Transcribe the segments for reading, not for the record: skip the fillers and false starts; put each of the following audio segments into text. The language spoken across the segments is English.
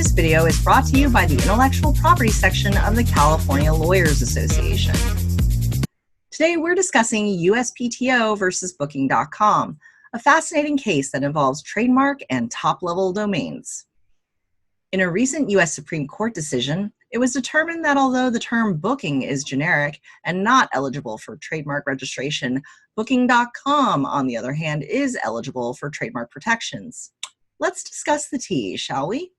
This video is brought to you by the Intellectual Property section of the California Lawyers Association. Today we're discussing USPTO versus Booking.com, a fascinating case that involves trademark and top-level domains. In a recent U.S. Supreme Court decision, it was determined that although the term booking is generic and not eligible for trademark registration, Booking.com, on the other hand, is eligible for trademark protections. Let's discuss the tea, shall we?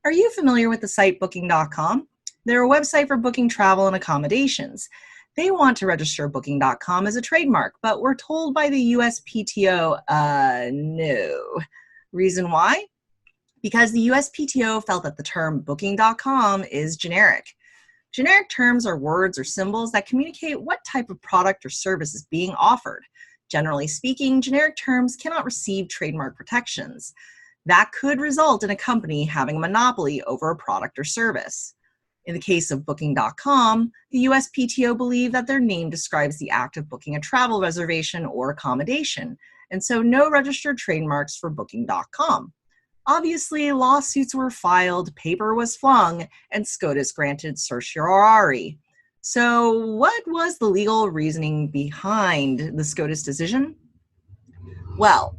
Are you familiar with the site Booking.com? They're a website for booking travel and accommodations. They want to register Booking.com as a trademark, but we're told by the USPTO, no. Reason why? Because the USPTO felt that the term Booking.com is generic. Generic terms are words or symbols that communicate what type of product or service is being offered. Generally speaking, generic terms cannot receive trademark protections. That could result in a company having a monopoly over a product or service. In the case of Booking.com, the USPTO believed that their name describes the act of booking a travel reservation or accommodation, and so no registered trademarks for Booking.com. Obviously, lawsuits were filed, paper was flung, and SCOTUS granted certiorari. So what was the legal reasoning behind the SCOTUS decision? Well,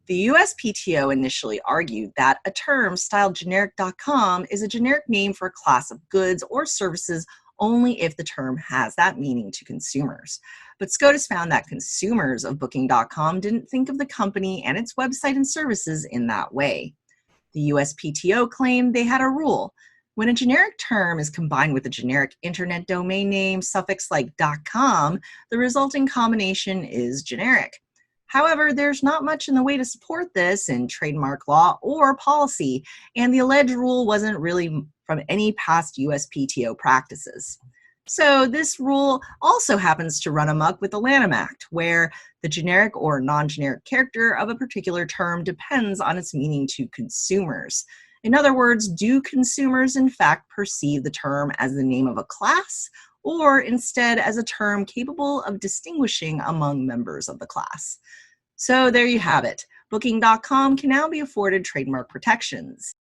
the USPTO initially argued that a term styled generic.com is a generic name for a class of goods or services only if the term has that meaning to consumers. But SCOTUS found that consumers of Booking.com didn't think of the company and its website and services in that way. The USPTO claimed they had a rule. When a generic term is combined with a generic internet domain name suffix like .com, the resulting combination is generic. However, there's not much in the way to support this in trademark law or policy, and the alleged rule wasn't really from any past USPTO practices. So this rule also happens to run amok with the Lanham Act, where the generic or non-generic character of a particular term depends on its meaning to consumers. In other words, do consumers in fact perceive the term as the name of a class, or instead as a term capable of distinguishing among members of the class? So there you have it. Booking.com can now be afforded trademark protections.